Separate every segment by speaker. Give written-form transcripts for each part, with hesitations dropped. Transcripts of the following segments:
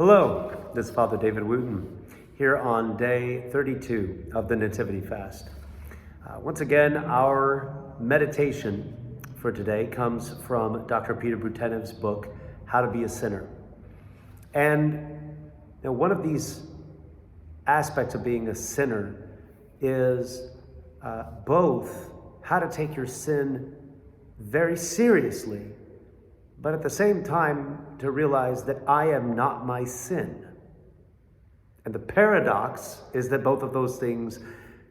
Speaker 1: Hello, this is Father David Wooten here on day 32 of the Nativity Fast. Once again, our meditation for today comes from Dr. Peter Butenev's book, How to Be a Sinner. And one of these aspects of being a sinner is both how to take your sin very seriously, but at the same time to realize that I am not my sin. And the paradox is that both of those things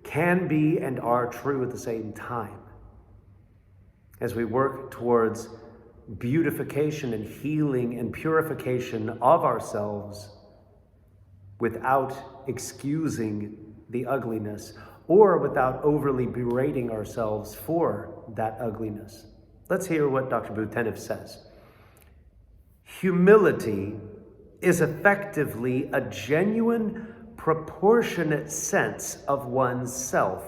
Speaker 1: can be and are true at the same time. As we work towards beautification and healing and purification of ourselves without excusing the ugliness or without overly berating ourselves for that ugliness. Let's hear what Dr. Butenev says. Humility is effectively a genuine, proportionate sense of one's self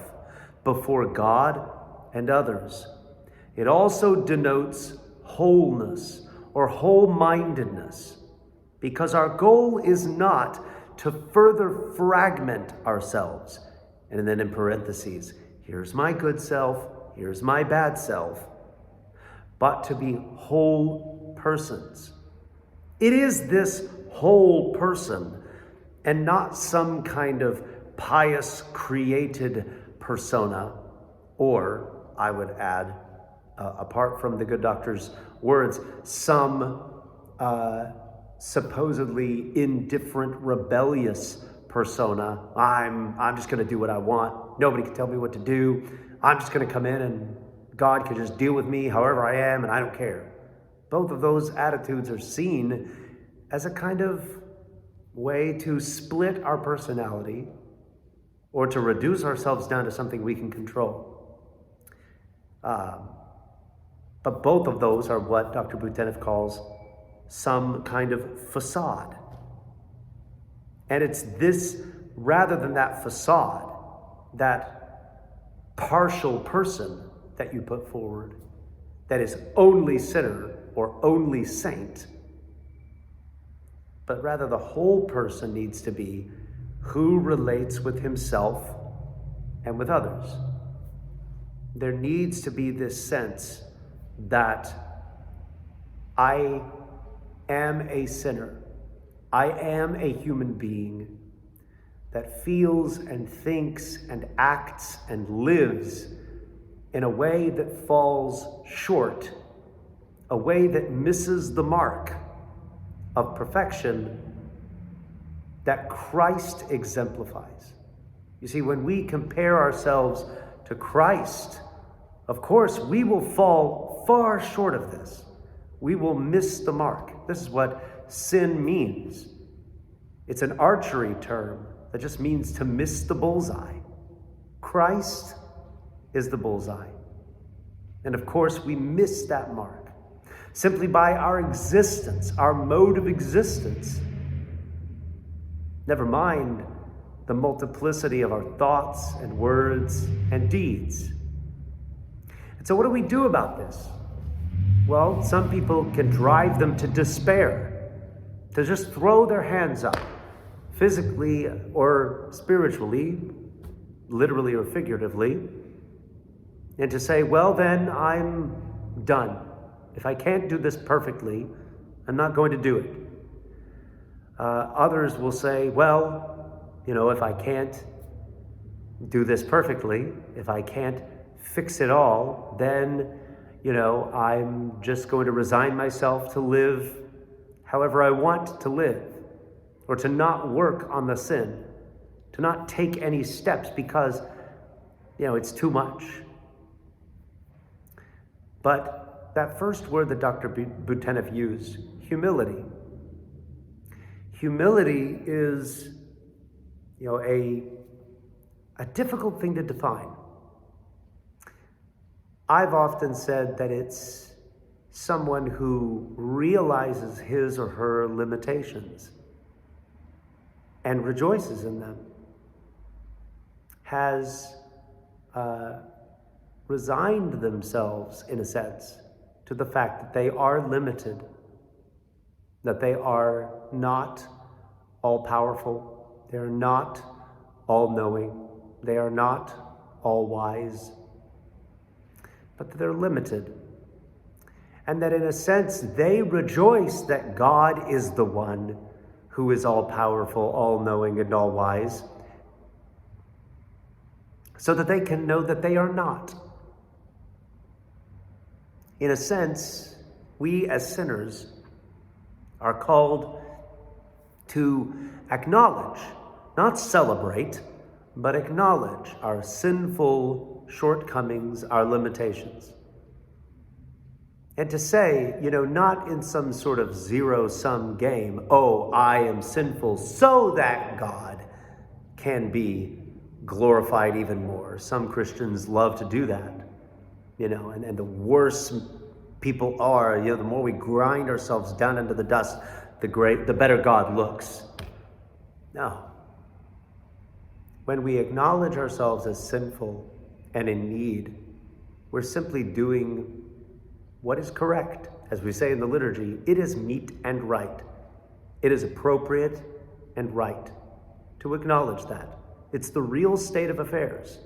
Speaker 1: before God and others. It also denotes wholeness or whole-mindedness, because our goal is not to further fragment ourselves. And then in parentheses, here's my good self, here's my bad self, but to be whole persons. It is this whole person and not some kind of pious created persona, or I would add, apart from the good doctor's words, some supposedly indifferent, rebellious persona. I'm just going to do what I want. Nobody can tell me what to do. I'm just going to come in and God can just deal with me however I am and I don't care. Both of those attitudes are seen as a kind of way to split our personality or to reduce ourselves down to something we can control. But both of those are what Dr. Butenev calls some kind of facade. And it's this, rather than that facade, that partial person that you put forward, that is only sinner or only saint, but rather the whole person needs to be who relates with himself and with others. There needs to be this sense that I am a sinner. I am a human being that feels and thinks and acts and lives in a way that falls short, a way that misses the mark of perfection that Christ exemplifies. You see, when we compare ourselves to Christ, of course, we will fall far short of this. We will miss the mark. This is what sin means. It's an archery term that just means to miss the bullseye. Christ is the bullseye. And of course, we miss that mark simply by our existence, our mode of existence. Never mind the multiplicity of our thoughts and words and deeds. And so what do we do about this? Well, some people can drive them to despair, to just throw their hands up, physically or spiritually, literally or figuratively, and to say, well, then I'm done. If I can't do this perfectly, I'm not going to do it. Others will say, well, if I can't do this perfectly, if I can't fix it all, then, I'm just going to resign myself to live however I want to live, or to not work on the sin, to not take any steps because, it's too much. But that first word that Dr. Butenev used, humility. Humility is, a difficult thing to define. I've often said that it's someone who realizes his or her limitations and rejoices in them, has resigned themselves, in a sense, to the fact that they are limited, that they are not all-powerful. They are not all-knowing. They are not all-wise. But they're limited. And that in a sense, they rejoice that God is the one who is all-powerful, all-knowing, and all-wise, so that they can know that they are not. In a sense, we as sinners are called to acknowledge, not celebrate, but acknowledge our sinful shortcomings, our limitations. And to say, not in some sort of zero-sum game, oh, I am sinful so that God can be glorified even more. Some Christians love to do that, and the worse people are, the more we grind ourselves down into the dust, the better God looks. No. When we acknowledge ourselves as sinful and in need, we're simply doing what is correct. As we say in the liturgy, it is meet and right. It is appropriate and right to acknowledge that. It's the real state of affairs.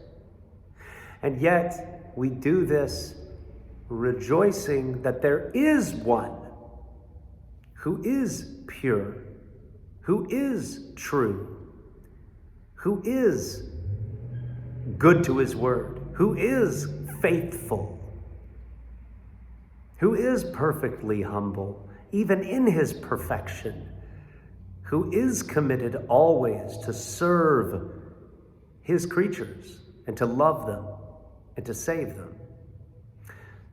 Speaker 1: And yet, we do this rejoicing that there is one who is pure, who is true, who is good to his word, who is faithful, who is perfectly humble, even in his perfection, who is committed always to serve his creatures and to love them and to save them.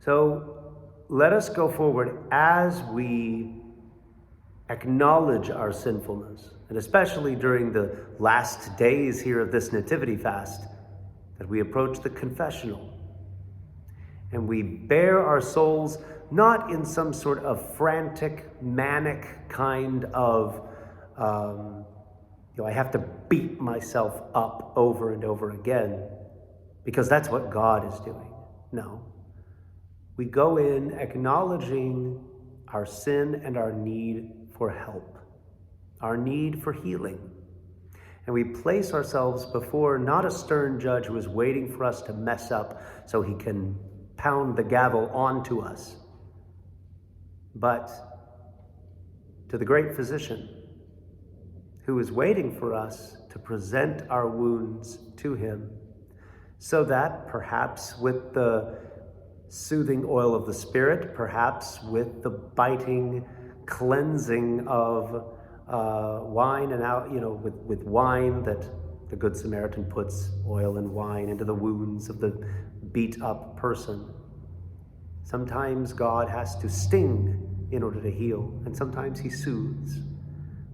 Speaker 1: So let us go forward as we acknowledge our sinfulness, and especially during the last days here of this Nativity fast, that we approach the confessional and we bare our souls not in some sort of frantic, manic kind of, I have to beat myself up over and over again, because that's what God is doing. No. We go in acknowledging our sin and our need for help, our need for healing. And we place ourselves before not a stern judge who is waiting for us to mess up so he can pound the gavel onto us, but to the great physician who is waiting for us to present our wounds to him, so that perhaps with the soothing oil of the Spirit, perhaps with the biting cleansing of wine and out, with wine that the Good Samaritan puts oil and wine into the wounds of the beat up person. Sometimes God has to sting in order to heal, and sometimes he soothes.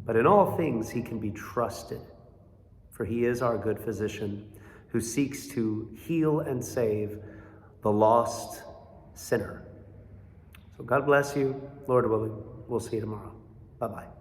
Speaker 1: But in all things, he can be trusted, for he is our good physician who seeks to heal and save the lost sinner. So God bless you. Lord willing, we'll see you tomorrow. Bye-bye.